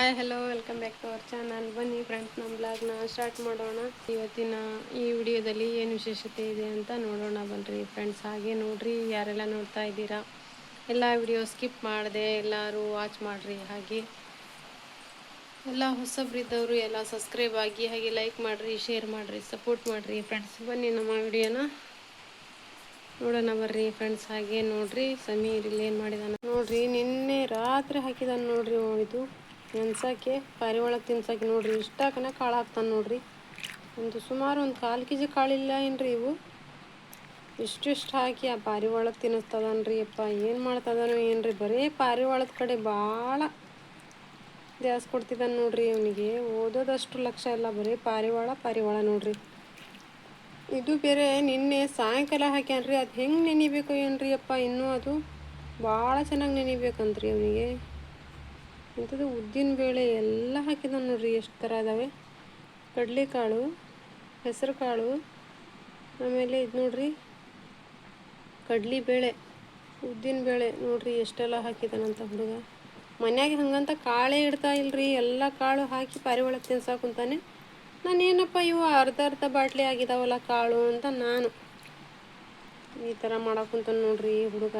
Hi hello welcome back to our channel. ಬನ್ನಿ friends, ನಮ್ಮ ಬ್ಲಾಗ್ನ ಸ್ಟಾರ್ಟ್ ಮಾಡೋಣ. ಇವತ್ತಿನ ಈ ವಿಡಿಯೋದಲ್ಲಿ ಏನು ವಿಶೇಷತೆ ಇದೆ ಅಂತ ನೋಡೋಣ ಬನ್ನಿರಿ ಫ್ರೆಂಡ್ಸ್. ಹಾಗೆ ನೋಡ್ರಿ, ಯಾರೆಲ್ಲ ನೋಡ್ತಾ ಇದ್ದೀರಾ ಎಲ್ಲ ವಿಡಿಯೋ ಸ್ಕಿಪ್ ಮಾಡಿದೆ ಎಲ್ಲರೂ ವಾಚ್ ಮಾಡಿರಿ. ಹಾಗೆ ಎಲ್ಲ ಹೊಸಬ್ರಿದ್ದವರು ಎಲ್ಲ ಸಬ್ಸ್ಕ್ರೈಬ್ ಆಗಿ ಹಾಗೆ ಲೈಕ್ ಮಾಡಿರಿ, ಶೇರ್ ಮಾಡಿರಿ, ಸಪೋರ್ಟ್ ಮಾಡಿರಿ ಫ್ರೆಂಡ್ಸ್. ಬನ್ನಿ ನಮ್ಮ ವಿಡಿಯೋನ ನೋಡೋಣ ಬರ್ರಿ ಫ್ರೆಂಡ್ಸ್. ಹಾಗೆ ನೋಡ್ರಿ, ಸಮೀರ್ ಇಲ್ಲಿ ಏನು ಮಾಡಿದಾನ ನೋಡ್ರಿ. ನಿನ್ನೆ ರಾತ್ರಿ ಹಾಕಿದಾನ ನೋಡ್ರಿ. ಇದು ನೆನ್ಸಕ್ಕೆ ಪಾರಿವಾಳ ತಿನ್ಸಕ್ಕೆ ನೋಡ್ರಿ. ಇಷ್ಟಾಕನ ಕಾಳು ಹಾಕ್ತಾನೆ ನೋಡ್ರಿ. ಸುಮಾರು ಒಂದು 1/4 kg ಕಾಳಿಲ್ಲ ಏನ್ರಿ. ಇವು ಇಷ್ಟು ಹಾಕಿ ಆ ಪಾರಿವಾಳ ತಿನ್ನಿಸ್ತದನ್ರಿ. ಅಪ್ಪ ಏನು ಮಾಡ್ತದಾನೋ ಏನ್ರಿ. ಬರೀ ಪಾರಿವಾಳದ ಕಡೆ ಭಾಳ ದ್ಯಾಸ್ ಕೊಡ್ತಿದ್ದಾನೆ ನೋಡ್ರಿ. ಅವನಿಗೆ ಓದೋದಷ್ಟು ಲಕ್ಷ್ಯ ಇಲ್ಲ, ಬರೀ ಪಾರಿವಾಳ ನೋಡ್ರಿ. ಇದು ಬೇರೆ ನಿನ್ನೆ ಸಾಯಂಕಾಲ ಹಾಕ್ಯಾನ್ರಿ. ಅದು ಹೆಂಗೆ ನೆನಿಬೇಕು ಏನ್ರಿ ಅಪ್ಪ. ಇನ್ನೂ ಅದು ಭಾಳ ಚೆನ್ನಾಗಿ ನೆನಿಬೇಕಂತ್ರಿ ಅವನಿಗೆ. ಇಂಥದ್ದು ಉದ್ದಿನ ಬೇಳೆ ಎಲ್ಲ ಹಾಕಿದಾನೆ ನೋಡ್ರಿ. ಎಷ್ಟು ಥರ ಇದ್ದಾವೆ. ಕಡಲೆಕಾಳು, ಹೆಸರು ಕಾಳು, ಆಮೇಲೆ ಇದು ನೋಡ್ರಿ ಕಡ್ಲಿ ಬೇಳೆ, ಉದ್ದಿನ ಬೇಳೆ ನೋಡ್ರಿ ಎಷ್ಟೆಲ್ಲ ಹಾಕಿದಾನಂತ ಹುಡುಗ. ಮನ್ಯಾಗ ಹಂಗಂತ ಕಾಳೇ ಇಡ್ತಾ ಇಲ್ರಿ. ಎಲ್ಲ ಕಾಳು ಹಾಕಿ ಪಾರಿವಾಳ ತಿನ್ಸಾಕುಂತಾನೆ. ನಾನೇನಪ್ಪ ಇವು ಅರ್ಧ ಬಾಟ್ಲಿ ಆಗಿದಾವಲ್ಲ ಕಾಳು ಅಂತ ನಾನು ಈ ಥರ ಮಾಡಾಕುಂತಾನೆ ನೋಡ್ರಿ ಹುಡುಗ.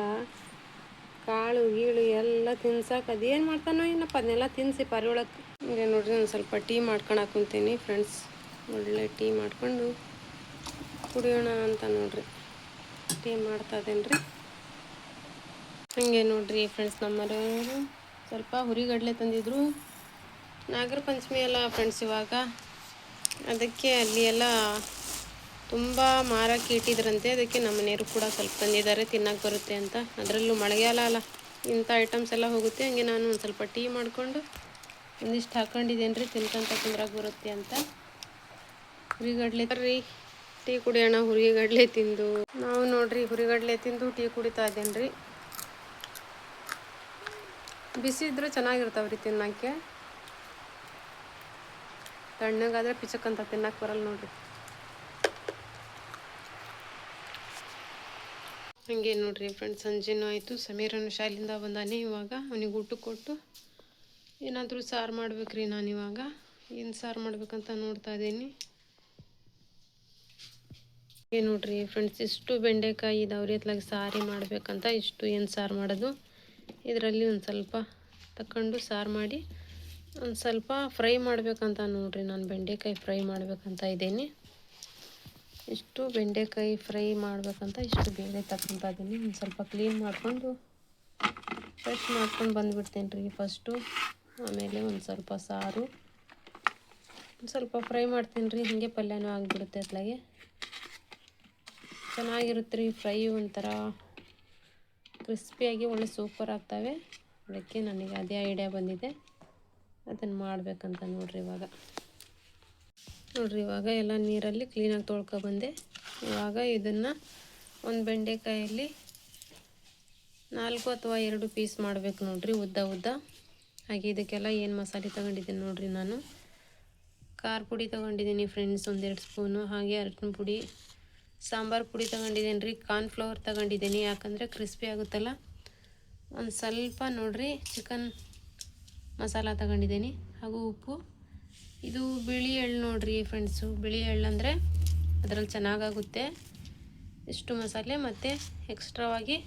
ಕಾಳು ಗೀಳು ಎಲ್ಲ ತಿನ್ಸಾಕ ಅದೇನು ಮಾಡ್ತಾನೋ ಏನಪ್ಪ. ಅದನ್ನೆಲ್ಲ ತಿನ್ನಿಸಿ ಪಾರಿವಾಳಕ್ಕೆ. ಹಂಗೆ ನೋಡ್ರಿ, ನಾನು ಸ್ವಲ್ಪ ಟೀ ಮಾಡ್ಕೊಳಕುಂತೀನಿ ಫ್ರೆಂಡ್ಸ್. ಒಳ್ಳೆ ಟೀ ಮಾಡ್ಕೊಂಡು ಕುಡಿಯೋಣ ಅಂತ ನೋಡ್ರಿ ಟೀ ಮಾಡ್ತಾ ಇದ್ದೇನೆ. ಹಂಗೆ ನೋಡ್ರಿ ಫ್ರೆಂಡ್ಸ್, ನಮ್ಮನೆಯವರು ಸ್ವಲ್ಪ ಹುರಿಗಡಲೆ ತಂದಿದ್ರು. ನಾಗರ ಪಂಚಮಿ ಅಲ್ಲ ಫ್ರೆಂಡ್ಸ್ ಇವಾಗ, ಅದಕ್ಕೆ ಅಲ್ಲಿ ಎಲ್ಲ ತುಂಬ ಮಾರಕ್ಕೆ ಇಟ್ಟಿದ್ರಂತೆ. ಅದಕ್ಕೆ ನಮ್ಮ ಮನೆಯವರು ಕೂಡ ಸ್ವಲ್ಪ ತಂದಿದ್ದಾರೆ, ತಿನ್ನಕ್ಕೆ ಬರುತ್ತೆ ಅಂತ. ಅದರಲ್ಲೂ ಮಳೆಗಾಲ ಅಲ್ಲ, ಇಂಥ ಐಟಮ್ಸ್ ಎಲ್ಲ ಹೋಗುತ್ತೆ. ಹಂಗೆ ನಾನು ಒಂದು ಸ್ವಲ್ಪ ಟೀ ಮಾಡಿಕೊಂಡು ಒಂದಿಷ್ಟು ಹಾಕ್ಕೊಂಡಿದ್ದೇನೆ ರೀ, ತಿನ್ಕೊಂತ ಕುಂದ್ರಾಗ ಬರುತ್ತೆ ಅಂತ. ಹುರಿಗಡಲೆ ಬರ್ರಿ ಟೀ ಕುಡಿಯೋಣ. ಹುರಿಗಡಲೆ ತಿಂದು ನಾವು ನೋಡ್ರಿ ಹುರಿಗಡಲೆ ತಿಂದು ಟೀ ಕುಡಿತಾ ಇದ್ದೇನೆ ರೀ. ಬಿಸಿ ಇದ್ರೂ ಚೆನ್ನಾಗಿರ್ತಾವ್ರಿ ತಿನ್ನೋಕ್ಕೆ. ತಣ್ಣಗಾದರೆ ಪಿಚಕ್ಕಂತ ತಿನ್ನಕ್ಕೆ ಬರಲ್ಲ ನೋಡ್ರಿ. ಹಂಗೆ ನೋಡ್ರಿ ಫ್ರೆಂಡ್ಸ್, ಸಂಜೆನೂ ಆಯಿತು. ಸಮೀರನು ಶಾಲೆಯಿಂದ ಬಂದಾನೆ. ಇವಾಗ ಅವನಿಗೆ ಊಟ ಕೊಟ್ಟು ಏನಾದರೂ ಸಾರು ಮಾಡ್ಬೇಕ್ರಿ. ನಾನು ಇವಾಗ ಏನು ಸಾರು ಮಾಡ್ಬೇಕಂತ ನೋಡ್ತಾ ಇದ್ದೀನಿ. ಏನು ನೋಡ್ರಿ ಫ್ರೆಂಡ್ಸ್, ಇಷ್ಟು ಬೆಂಡೆಕಾಯಿ ಇದಾವ್ರಿ. ಅತ್ಲಾಗ ಸಾರಿ ಮಾಡ್ಬೇಕಂತ ಇಷ್ಟು ಏನು ಸಾರು ಮಾಡೋದು. ಇದರಲ್ಲಿ ಒಂದು ಸ್ವಲ್ಪ ತಗೊಂಡು ಸಾರು ಮಾಡಿ ಒಂದು ಸ್ವಲ್ಪ ಫ್ರೈ ಮಾಡ್ಬೇಕಂತ ನೋಡ್ರಿ. ನಾನು ಬೆಂಡೆಕಾಯಿ ಫ್ರೈ ಮಾಡ್ಬೇಕಂತ ಇದ್ದೀನಿ. ಇಷ್ಟು ಬೆಂಡೆಕಾಯಿ ಫ್ರೈ ಮಾಡ್ಬೇಕಂತ ಇಷ್ಟು ಬೇಳೆ ತಗೊತಾ ಇದ್ದೀನಿ. ಒಂದು ಸ್ವಲ್ಪ ಕ್ಲೀನ್ ಮಾಡಿಕೊಂಡು ಫ್ರೆಶ್ ಮಾಡ್ಕೊಂಡು ಬಂದುಬಿಡ್ತೇನೆ ರೀ ಫಸ್ಟು. ಆಮೇಲೆ ಒಂದು ಸ್ವಲ್ಪ ಸಾರು ಒಂದು ಸ್ವಲ್ಪ ಫ್ರೈ ಮಾಡ್ತೀನಿ ರೀ. ಹಾಗೆ ಪಲ್ಯನೂ ಆಗಿಬಿಡುತ್ತೆ. ಅತ್ಲಾಗೆ ಚೆನ್ನಾಗಿರುತ್ತೆ ರೀ ಫ್ರೈ. ಒಂಥರ ಕ್ರಿಸ್ಪಿಯಾಗಿ ಒಳ್ಳೆ ಸೂಪರ್ ಆಗ್ತವೆ. ಅದಕ್ಕೆ ನನಗೆ ಅದೇ ಐಡಿಯಾ ಬಂದಿದೆ, ಅದನ್ನು ಮಾಡಬೇಕಂತ ನೋಡ್ರಿ. ಇವಾಗ ಎಲ್ಲ ನೀರಲ್ಲಿ ಕ್ಲೀನಾಗಿ ತೊಳ್ಕೊಬಂದೆ. ಇವಾಗ ಇದನ್ನು ಒಂದು ಬೆಂಡೆಕಾಯಲ್ಲಿ 4 ಅಥವಾ 2 ಪೀಸ್ ಮಾಡಬೇಕು ನೋಡ್ರಿ, ಉದ್ದ. ಹಾಗೆ ಇದಕ್ಕೆಲ್ಲ ಏನು ಮಸಾಲೆ ತೊಗೊಂಡಿದ್ದೀನಿ ನೋಡ್ರಿ. ನಾನು ಖಾರ ಪುಡಿ ತೊಗೊಂಡಿದ್ದೀನಿ ಫ್ರೆಂಡ್ಸ್, 1-2 ಸ್ಪೂನು. ಹಾಗೆ ಅರಿಶಿನ ಪುಡಿ, ಸಾಂಬಾರು ಪುಡಿ ತೊಗೊಂಡಿದ್ದೀನಿ ರೀ. ಕಾರ್ನ್ಫ್ಲವರ್ ತೊಗೊಂಡಿದ್ದೀನಿ, ಯಾಕಂದರೆ ಕ್ರಿಸ್ಪಿ ಆಗುತ್ತಲ್ಲ. ಒಂದು ಸ್ವಲ್ಪ ನೋಡ್ರಿ ಚಿಕನ್ ಮಸಾಲ ತೊಗೊಂಡಿದ್ದೀನಿ, ಹಾಗೂ ಉಪ್ಪು. ಇದು ಬಿಳಿ ಎಳ್ಳು ನೋಡ್ರಿ ಫ್ರೆಂಡ್ಸು. ಬಿಳಿ ಎಳ್ಳು ಅಂದರೆ ಅದರಲ್ಲಿ ಚೆನ್ನಾಗಾಗುತ್ತೆ. ಇಷ್ಟು ಮಸಾಲೆ ಮತ್ತು ಎಕ್ಸ್ಟ್ರಾವಾಗಿ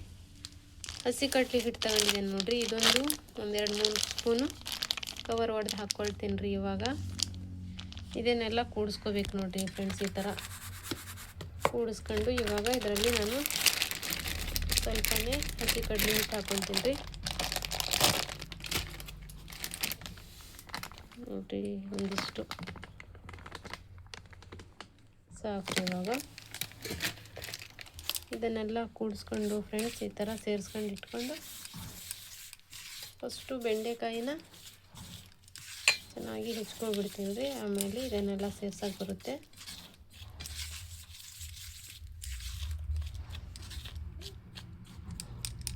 ಹಸಿ ಕಡ್ಲೆ ಹಿಟ್ಟು ತಗೊಂಡಿದ್ದೇನೆ ನೋಡ್ರಿ. ಇದೊಂದು 1-2-3 ಸ್ಪೂನು ಕವರ್ ಹೊಡೆದು ಹಾಕ್ಕೊಳ್ತೀನಿ ರೀ. ಇವಾಗ ಇದನ್ನೆಲ್ಲ ಕೂಡಿಸ್ಕೋಬೇಕು ನೋಡ್ರಿ ಫ್ರೆಂಡ್ಸ್. ಈ ಥರ ಕೂಡಿಸ್ಕೊಂಡು ಇವಾಗ ಇದರಲ್ಲಿ ನಾನು ಸ್ವಲ್ಪನೇ ಹಸಿ ಕಡ್ಲೆ ಹಿಟ್ಟು ಹಾಕ್ಕೊಳ್ತೀನಿ ರೀ ನೋಡ್ರಿ. ಒಂದಿಷ್ಟು ಸಾಕು. ಇವಾಗ ಇದನ್ನೆಲ್ಲ ಕೂಡಿಸ್ಕೊಂಡು ಫ್ರೆಂಡ್ಸ್ ಈ ಥರ ಸೇರಿಸ್ಕೊಂಡು ಇಟ್ಕೊಂಡು ಫಸ್ಟು ಬೆಂಡೆಕಾಯಿನ ಚೆನ್ನಾಗಿ ಹೆಚ್ಕೊಳ್ಬಿಡ್ತೀನಿ ರೀ. ಆಮೇಲೆ ಇದನ್ನೆಲ್ಲ ಸೇರ್ಸಕ್ಕೆ ಬರುತ್ತೆ.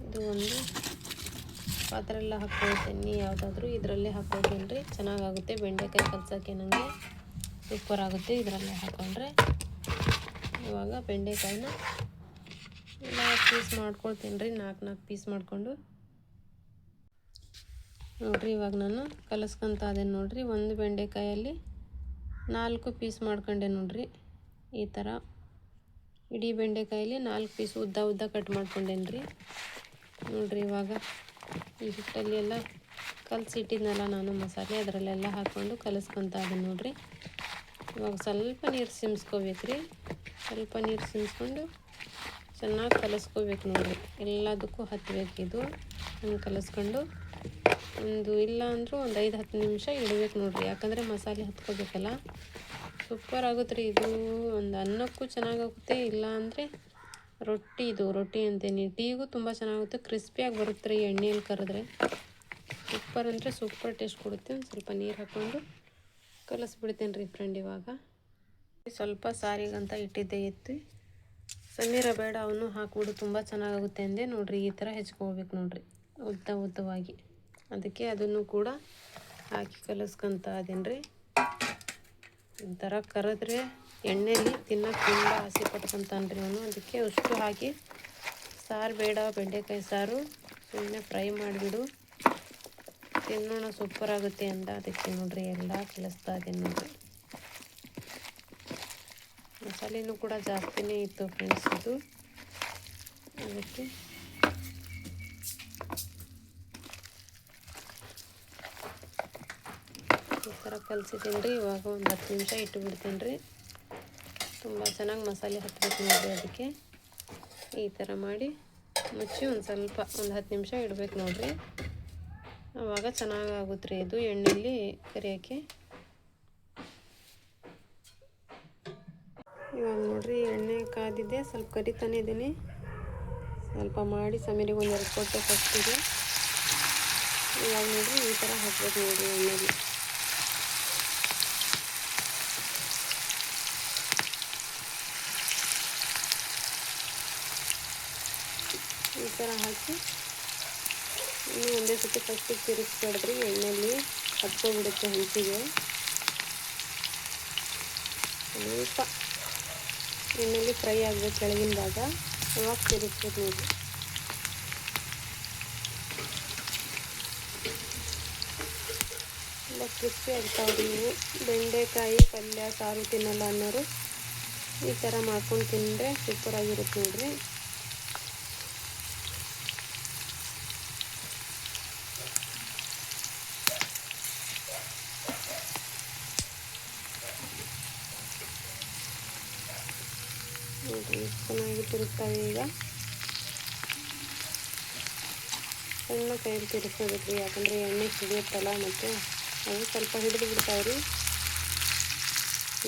ಇದು ಒಂದು ಪಾತ್ರೆ ಎಲ್ಲ ಹಾಕ್ಕೊಳ್ತೀನಿ, ಯಾವುದಾದ್ರೂ ಇದರಲ್ಲೇ ಹಾಕ್ಕೊಳ್ತೀನಿ ರೀ. ಚೆನ್ನಾಗಾಗುತ್ತೆ ಬೆಂಡೆಕಾಯಿ ಕಲ್ಸೋಕ್ಕೆ, ನನಗೆ ಸೂಪರ್ ಆಗುತ್ತೆ ಇದರಲ್ಲೇ ಹಾಕ್ಕೊಂಡ್ರೆ. ಇವಾಗ ಬೆಂಡೆಕಾಯಿನ ಎಲ್ಲ ಪೀಸ್ ಮಾಡ್ಕೊಳ್ತೀನಿ ರೀ, 4 ಪೀಸ್ ಮಾಡಿಕೊಂಡು. ನೋಡಿರಿ ಇವಾಗ ನಾನು ಕಲಸ್ಕೊತ ಇದ್ದೇನೆ ನೋಡಿರಿ. ಒಂದು ಬೆಂಡೆಕಾಯಲ್ಲಿ 4 ಪೀಸ್ ಮಾಡ್ಕೊಂಡೆ ನೋಡಿರಿ. ಈ ಥರ ಇಡೀ ಬೆಂಡೆಕಾಯಲ್ಲಿ 4 ಪೀಸ್ ಉದ್ದ ಉದ್ದ ಕಟ್ ಮಾಡ್ಕೊಂಡೇನಿ ರೀ. ನೋಡಿರಿ ಇವಾಗ ಈ ಹಿಟ್ಟಲ್ಲಿ ಎಲ್ಲ ಕಲಸಿಟ್ಟಿದ್ನಲ್ಲ ನಾನು ಮಸಾಲೆ, ಅದರಲ್ಲೆಲ್ಲ ಹಾಕ್ಕೊಂಡು ಕಲಸ್ಕೊತ ಇದ್ದೀನಿ ನೋಡಿರಿ. ಇವಾಗ ಸ್ವಲ್ಪ ನೀರು ಸಿಮ್ಸ್ಕೋಬೇಕು ರೀ. ಸ್ವಲ್ಪ ನೀರು ಸಿಮ್ಸ್ಕೊಂಡು ಚೆನ್ನಾಗಿ ಕಲಸ್ಕೋಬೇಕು ನೋಡಿರಿ. ಎಲ್ಲದಕ್ಕೂ ಹತ್ತಬೇಕು ಇದು. ಹಂಗೆ ಕಲಸ್ಕೊಂಡು ಇಲ್ಲ ಅಂದರೂ ಒಂದು 5-10 ನಿಮಿಷ ಇಡಬೇಕು ನೋಡಿರಿ. ಯಾಕಂದರೆ ಮಸಾಲೆ ಹತ್ಕೋಬೇಕಲ್ಲ. ಸೂಪರ್ ಆಗುತ್ತೆ ರೀ ಇದು. ಒಂದು ಅನ್ನಕ್ಕೂ ಚೆನ್ನಾಗಾಗುತ್ತೆ, ಇಲ್ಲ ಅಂದರೆ ರೊಟ್ಟಿ ಅಂತೇನಿ ಟೀಗೂ ತುಂಬ ಚೆನ್ನಾಗುತ್ತೆ. ಕ್ರಿಸ್ಪಿಯಾಗಿ ಬರುತ್ತೆ ರೀ ಎಣ್ಣೆಯಲ್ಲಿ ಕರೆದ್ರೆ. ಸೂಪರ್ ಅಂದರೆ ಸೂಪರ್ ಟೇಸ್ಟ್ ಕೊಡುತ್ತೆ. ಒಂದು ಸ್ವಲ್ಪ ನೀರು ಹಾಕ್ಕೊಂಡು ಕಲಸ್ಬಿಡ್ತೇನೆ ರೀ ಫ್ರೆಂಡ್. ಇವಾಗ ಸ್ವಲ್ಪ ಸಾರಿಗಂತ ಇಟ್ಟಿದ್ದೆ ಇತ್ತು, ಸಮೀರ ಬೇಡ ಅವನು ಹಾಕ್ಬಿಡು ತುಂಬ ಚೆನ್ನಾಗಾಗುತ್ತೆ ಅಂದೆ ನೋಡಿರಿ. ಈ ಥರ ಹೆಚ್ಕೋಬೇಕು ನೋಡಿರಿ ಉದ್ದವಾಗಿ. ಅದಕ್ಕೆ ಅದನ್ನು ಕೂಡ ಹಾಕಿ ಕಲಸ್ಕೊತ ಇದ್ದೀನಿ ರೀ. ಈ ಥರ ಕರೆದ್ರೆ ಎಣ್ಣೆಯಲ್ಲಿ ತಿನ್ನೋಕೆ ತುಂಬ ಆಸೆ ಪಟ್ಕೊತಾನೆ ರೀ ಅವನು. ಅದಕ್ಕೆ ಅಷ್ಟು ಹಾಕಿ ಸಾರು ಬೇಡ, ಬೆಂಡೆಕಾಯಿ ಸಾರು ಸುಮ್ಮನೆ ಫ್ರೈ ಮಾಡಿಬಿಡು ತಿನ್ನೋಣ ಸೂಪರ್ ಆಗುತ್ತೆ ಅಂದ. ಅದಕ್ಕೆ ನೋಡಿರಿ ಎಲ್ಲ ಕಲಿಸ್ತಾ ಇದ್ದೀನಿ ನೋಡಿರಿ. ಮಸಾಲೆನೂ ಕೂಡ ಜಾಸ್ತಿನೇ ಇತ್ತು ಫ್ರೆಂಡ್ಸ್ ಇದು. ಅದಕ್ಕೆ ಈ ಥರ ಕಲಿಸಿದ್ದೀನಿ ರೀ. ಇವಾಗ ಒಂದು 10 ನಿಮಿಷ ಇಟ್ಟು ಬಿಡ್ತೀನಿ ರೀ. ತುಂಬ ಚೆನ್ನಾಗಿ ಮಸಾಲೆ ಹತ್ತಬೇಕು ನೋಡಿರಿ. ಅದಕ್ಕೆ ಈ ಥರ ಮಾಡಿ ಮುಚ್ಚಿ ಒಂದು 10 ನಿಮಿಷ ಇಡಬೇಕು ನೋಡಿರಿ. ಆವಾಗ ಚೆನ್ನಾಗಾಗುತ್ತೆ ರೀ ಇದು ಎಣ್ಣೆಯಲ್ಲಿ ಕರಿಯೋಕ್ಕೆ. ಇವಾಗ ನೋಡಿರಿ ಎಣ್ಣೆ ಕಾದಿದೆ, ಸ್ವಲ್ಪ ಕರಿತಾನೆ ಇದ್ದೀನಿ. ಸ್ವಲ್ಪ ಮಾಡಿ ಸಮೀರಿಗೆ ಒಂದೆರಡು ಕೊಟ್ಟೆ ಫಸ್ಟಿಗೆ. ಇವಾಗ ನೋಡಿರಿ ಈ ಥರ ಹಾಕ್ಬೇಕು ನೋಡಿರಿ ಎಣ್ಣೆಲಿ. ಈ ಥರ ಹಾಕಿ ಇನ್ನೂ ಒಂದೇ ಸತಿ ಫಸ್ಟಿಗೆ ತಿರುಗಿಸ್ಬೇಡ್ರಿ, ಎಣ್ಣೆಯಲ್ಲಿ ಹತ್ಕೊಬಿಡುತ್ತೆ ಹಂಚಿಗೆ. ಸ್ವಲ್ಪ ಎಣ್ಣೆಯಲ್ಲಿ ಫ್ರೈ ಆಗಬೇಕು ಕೆಳಗಿನ ಭಾಗ, ಅವಾಗ ತಿರುಗಿಸ್ಬೇಕು ನೋಡಿರಿ. ತುಂಬ ಕ್ರಿಸ್ಪಿ ಆಗ್ತಾವ್ರಿ ನೀವು. ಬೆಂಡೆಕಾಯಿ ಪಲ್ಯ ಸಾರು ತಿನ್ನಲ್ಲ ಅನ್ನೋರು ಈ ಥರ ಮಾಡ್ಕೊಂಡು ತಿಂದರೆ ಸೂಪರಾಗಿರುತ್ತೆ ನೋಡಿರಿ. ನೋಡಿರಿ ಚೆನ್ನಾಗಿ ತಿರುಗ್ತಾವೆ. ಈಗ ಸಣ್ಣ ಕೈಯಲ್ಲಿ ತಿರುಗಿಸ್ಬೇಕು ರೀ, ಯಾಕಂದರೆ ಎಣ್ಣೆ ಸಿಡಿಯುತ್ತಲ್ಲ ಮತ್ತು ಅವು ಸ್ವಲ್ಪ ಹಿಡಿದು ಬಿಡ್ತಾವೆ ರೀ.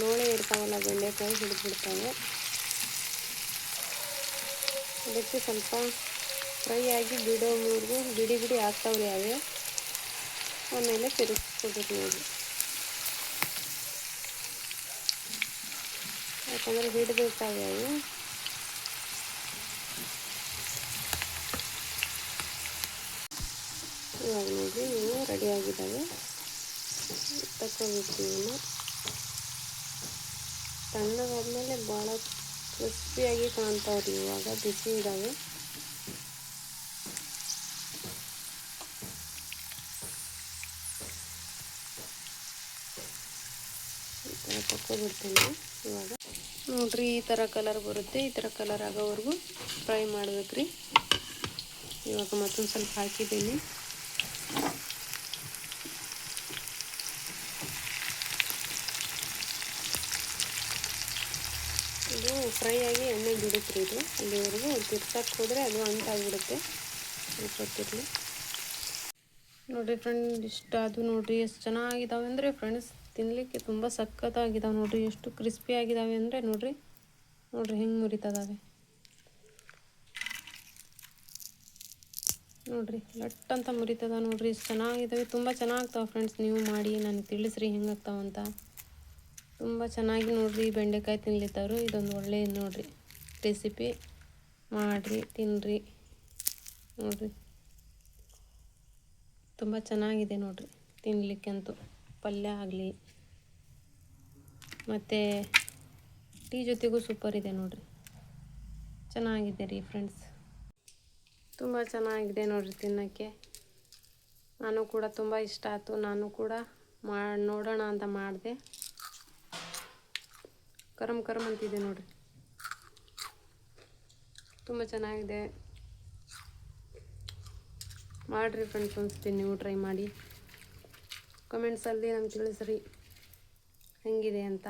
ಲೋಳೆ ಇರ್ತಾವಲ್ಲ ಬೆಂಡೆಕಾಯಿ ಹಿಡಿದು ಬಿಡ್ತಾವೆ. ಅದಕ್ಕೆ ಸ್ವಲ್ಪ ಫ್ರೈ ಆಗಿ ಬಿಡೋವರೆಗೂ ಬಿಡಿ ಆಗ್ತಾವ್ರಿ ಅವೇ. ಆಮೇಲೆ ತಿರುಗಿಸ್ಕೋಬೇಕು ನೋಡಿ, ಯಾಕಂದರೆ ಹಿಡಿದಿರ್ತಾವೆ ಅವು. ಇವಾಗ ನೋಡಿರಿ ನೀವು ರೆಡಿಯಾಗಿದ್ದಾವೆ. ತಗೋಬೇಕು ಇವನ್ನ. ತಣ್ಣಗಾದ್ಮೇಲೆ ಭಾಳ ಕ್ರಿಸ್ಪಿಯಾಗಿ ಕಾಣ್ತಾವ್ರಿ. ಇವಾಗ ಬಿಸಿ ಇದ್ದಾವೆ. ಈ ಥರ ತಗೊಬಿಡ್ತೇನೆ. ಇವಾಗ ನೋಡಿರಿ ಈ ಥರ ಕಲರ್ ಬರುತ್ತೆ. ಈ ಥರ ಕಲರ್ ಆಗೋವರೆಗೂ ಫ್ರೈ ಮಾಡ್ಬೇಕ್ರಿ. ಇವಾಗ ಮತ್ತೊಂದು ಸ್ವಲ್ಪ ಹಾಕಿದ್ದೀನಿ. ಇದು ಫ್ರೈ ಆಗಿ ಎಣ್ಣೆ ಬಿಡುತ್ತೆ ಇದು. ಅಲ್ಲಿವರೆಗೂ ತಿರ್ಸಕ್ಕೆ ಹೋದರೆ ಅದು ಅಂಟಾಗಿಬಿಡುತ್ತೆ. ಗೊತ್ತಿರಲಿ ನೋಡಿರಿ ಫ್ರೆಂಡ್. ಇಷ್ಟ ಅದು ನೋಡಿರಿ ಎಷ್ಟು ಚೆನ್ನಾಗಿದ್ದಾವೆ ಅಂದರೆ ಫ್ರೆಂಡ್ಸ್, ತಿನ್ನಲಿಕ್ಕೆ ತುಂಬ ಸಖತ್ತಾಗಿದ್ದಾವೆ ನೋಡಿರಿ. ಎಷ್ಟು ಕ್ರಿಸ್ಪಿ ಆಗಿದ್ದಾವೆ ಅಂದರೆ ನೋಡಿರಿ ಹೆಂಗೆ ಮುರಿತದಾವೆ ನೋಡಿರಿ. ಲಟ್ ಅಂತ ಮುರಿತದ ನೋಡಿರಿ. ಎಷ್ಟು ಚೆನ್ನಾಗಿದ್ದಾವೆ, ತುಂಬ ಚೆನ್ನಾಗ್ತಾವೆ ಫ್ರೆಂಡ್ಸ್. ನೀವು ಮಾಡಿ ನನಗೆ ತಿಳಿಸ್ರಿ ಹೆಂಗಾಗ್ತಾವಂತ. ತುಂಬ ಚೆನ್ನಾಗಿ ನೋಡಿರಿ ಬೆಂಡೆಕಾಯಿ ತಿನ್ಲಿತ್ತವರು. ಇದೊಂದು ಒಳ್ಳೆಯದು ನೋಡಿರಿ ರೆಸಿಪಿ. ಮಾಡಿರಿ ತಿನ್ನಿರಿ ನೋಡಿರಿ. ತುಂಬ ಚೆನ್ನಾಗಿದೆ ನೋಡಿರಿ ತಿನ್ನಲಿಕ್ಕಂತೂ. ಪಲ್ಯ ಆಗಲಿ ಮತ್ತು ಟೀ ಜೊತೆಗೂ ಸೂಪರ್ ಇದೆ ನೋಡಿರಿ. ಚೆನ್ನಾಗಿದೆ ರೀ ಫ್ರೆಂಡ್ಸ್, ತುಂಬ ಚೆನ್ನಾಗಿದೆ ನೋಡಿರಿ ತಿನ್ನೋಕ್ಕೆ. ನಾನು ಕೂಡ ತುಂಬ ಇಷ್ಟ ಆಯಿತು. ನಾನು ಕೂಡ ನೋಡೋಣ ಅಂತ ಮಾಡಿದೆ. ಕರಮ್ ಕರಮ್ ಅಂತಿದೆ ನೋಡಿರಿ, ತುಂಬ ಚೆನ್ನಾಗಿದೆ. ಮಾಡಿರಿ ಫ್ರೆಂಡ್ಸ್, ಒಂದ್ಸತಿ ನೀವು ಟ್ರೈ ಮಾಡಿ. ಕಮೆಂಟ್ಸಲ್ಲಿ ನಂಗೆ ತಿಳಿಸ್ರಿ ಹೆಂಗಿದೆ ಅಂತ.